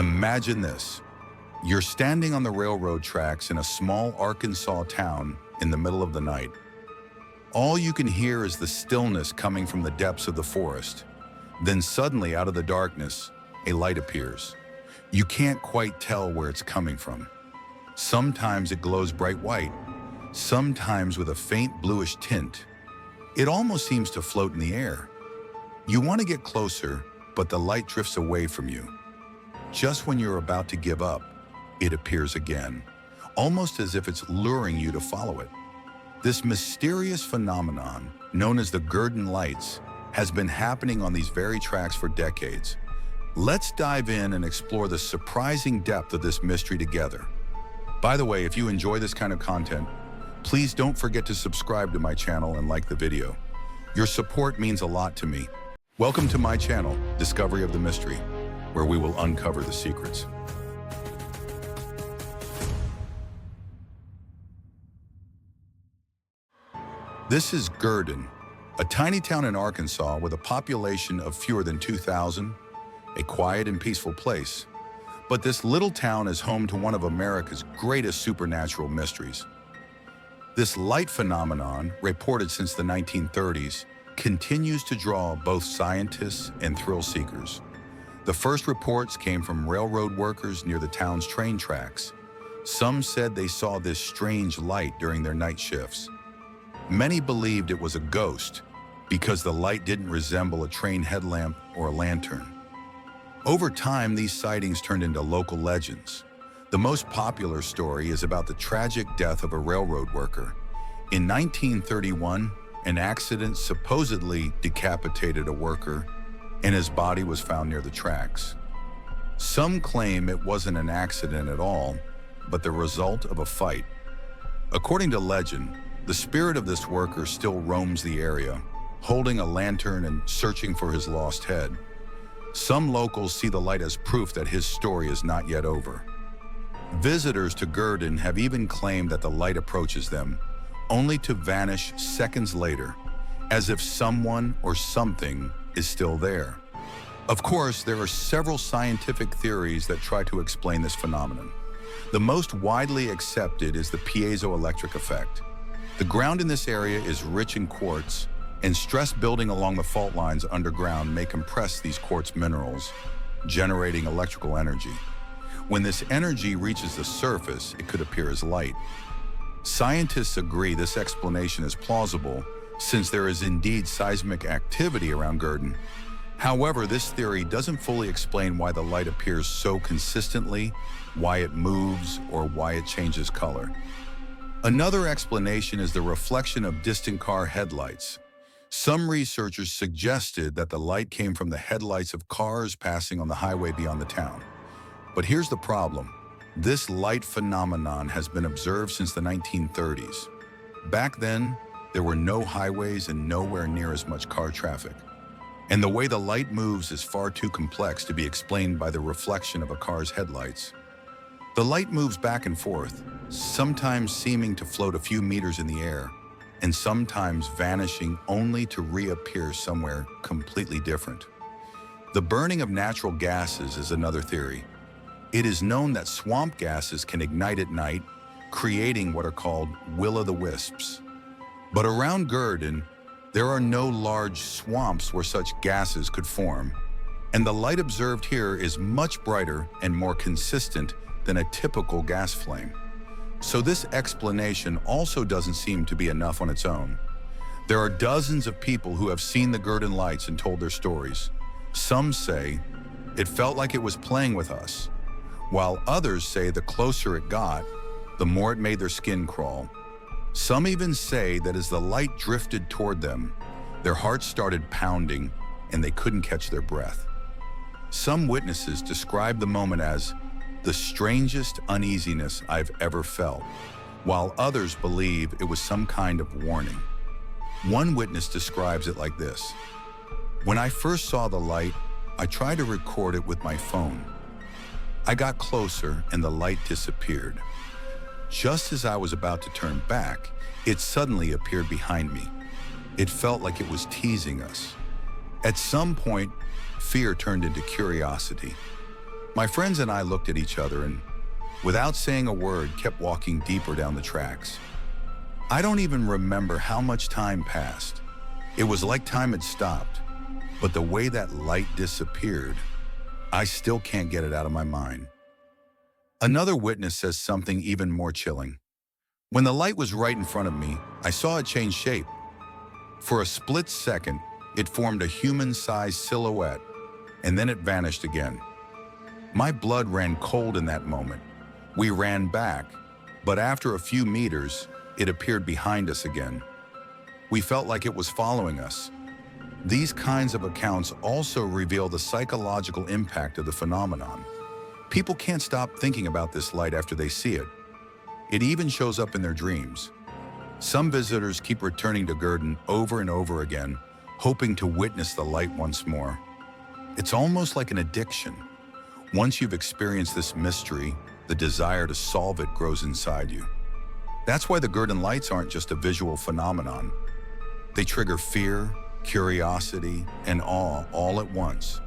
Imagine this. You're standing on the railroad tracks in a small Arkansas town in the middle of the night. All you can hear is the stillness coming from the depths of the forest. Then suddenly, out of the darkness, a light appears. You can't quite tell where it's coming from. Sometimes it glows bright white, sometimes with a faint bluish tint. It almost seems to float in the air. You want to get closer, but the light drifts away from you. Just when you're about to give up, it appears again, almost as if it's luring you to follow it. This mysterious phenomenon, known as the Gurdon Lights, has been happening on these very tracks for decades. Let's dive in and explore the surprising depth of this mystery together. By the way, if you enjoy this kind of content, please don't forget to subscribe to my channel and like the video. Your support means a lot to me. Welcome to my channel, Discovery of the Mystery, where we will uncover the secrets. This is Gurdon, a tiny town in Arkansas with a population of fewer than 2,000, a quiet and peaceful place. But this little town is home to one of America's greatest supernatural mysteries. This light phenomenon, reported since the 1930s, continues to draw both scientists and thrill seekers. The first reports came from railroad workers near the town's train tracks. Some said they saw this strange light during their night shifts. Many believed it was a ghost because the light didn't resemble a train headlamp or a lantern. Over time, these sightings turned into local legends. The most popular story is about the tragic death of a railroad worker. In 1931, an accident supposedly decapitated a worker, and his body was found near the tracks. Some claim it wasn't an accident at all, but the result of a fight. According to legend, the spirit of this worker still roams the area, holding a lantern and searching for his lost head. Some locals see the light as proof that his story is not yet over. Visitors to Gurdon have even claimed that the light approaches them, only to vanish seconds later, as if someone or something is still there. Of course, there are several scientific theories that try to explain this phenomenon. The most widely accepted is the piezoelectric effect. The ground in this area is rich in quartz, and stress building along the fault lines underground may compress these quartz minerals, generating electrical energy. When this energy reaches the surface, it could appear as light. Scientists agree this explanation is plausible, since there is indeed seismic activity around Gurdon. However, this theory doesn't fully explain why the light appears so consistently, why it moves, or why it changes color. Another explanation is the reflection of distant car headlights. Some researchers suggested that the light came from the headlights of cars passing on the highway beyond the town. But here's the problem. This light phenomenon has been observed since the 1930s. Back then, there were no highways and nowhere near as much car traffic. And the way the light moves is far too complex to be explained by the reflection of a car's headlights. The light moves back and forth, sometimes seeming to float a few meters in the air, and sometimes vanishing only to reappear somewhere completely different. The burning of natural gases is another theory. It is known that swamp gases can ignite at night, creating what are called will-o'-the-wisps. But around Gurdon, there are no large swamps where such gases could form, and the light observed here is much brighter and more consistent than a typical gas flame. So this explanation also doesn't seem to be enough on its own. There are dozens of people who have seen the Gurdon Lights and told their stories. Some say, it felt like it was playing with us, while others say the closer it got, the more it made their skin crawl. Some even say that as the light drifted toward them, their hearts started pounding and they couldn't catch their breath. Some witnesses describe the moment as the strangest uneasiness I've ever felt, while others believe it was some kind of warning. One witness describes it like this: "When I first saw the light, I tried to record it with my phone. I got closer and the light disappeared. Just as I was about to turn back, it suddenly appeared behind me. It felt like it was teasing us. At some point, fear turned into curiosity. My friends and I looked at each other and, without saying a word, kept walking deeper down the tracks. I don't even remember how much time passed. It was like time had stopped, but the way that light disappeared, I still can't get it out of my mind. Another witness says something even more chilling. When the light was right in front of me, I saw it change shape. For a split second, it formed a human-sized silhouette, and then it vanished again. My blood ran cold in that moment. We ran back, but after a few meters, it appeared behind us again. We felt like it was following us. These kinds of accounts also reveal the psychological impact of the phenomenon. People can't stop thinking about this light after they see it. It even shows up in their dreams. Some visitors keep returning to Gurdon over and over again, hoping to witness the light once more. It's almost like an addiction. Once you've experienced this mystery, the desire to solve it grows inside you. That's why the Gurdon Lights aren't just a visual phenomenon. They trigger fear, curiosity, and awe all at once,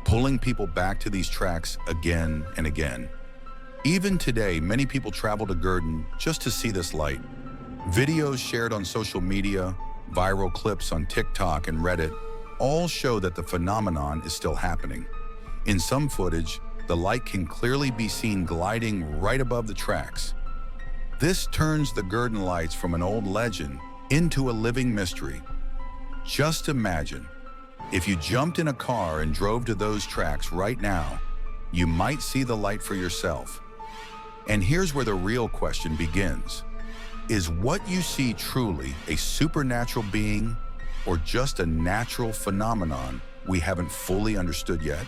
pulling people back to these tracks again and again. Even today, many people travel to Gurdon just to see this light. Videos shared on social media, viral clips on TikTok and Reddit, all show that the phenomenon is still happening. In some footage, the light can clearly be seen gliding right above the tracks. This turns the Gurdon Lights from an old legend into a living mystery. Just imagine, if you jumped in a car and drove to those tracks right now, you might see the light for yourself. And here's where the real question begins. Is what you see truly a supernatural being or just a natural phenomenon we haven't fully understood yet?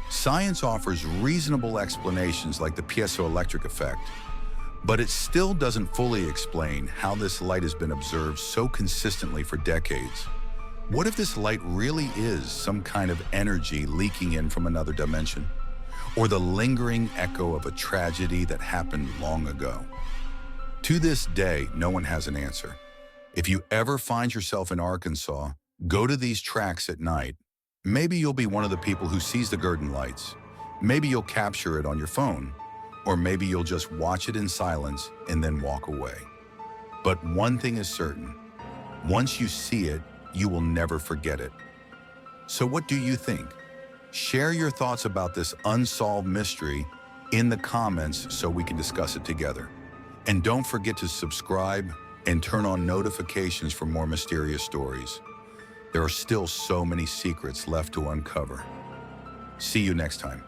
Science offers reasonable explanations like the piezoelectric effect, but it still doesn't fully explain how this light has been observed so consistently for decades. What if this light really is some kind of energy leaking in from another dimension? Or the lingering echo of a tragedy that happened long ago? To this day, no one has an answer. If you ever find yourself in Arkansas, go to these tracks at night. Maybe you'll be one of the people who sees the Gurdon Lights. Maybe you'll capture it on your phone. Or maybe you'll just watch it in silence and then walk away. But one thing is certain. Once you see it, you will never forget it. So what do you think? Share your thoughts about this unsolved mystery in the comments so we can discuss it together. And don't forget to subscribe and turn on notifications for more mysterious stories. There are still so many secrets left to uncover. See you next time.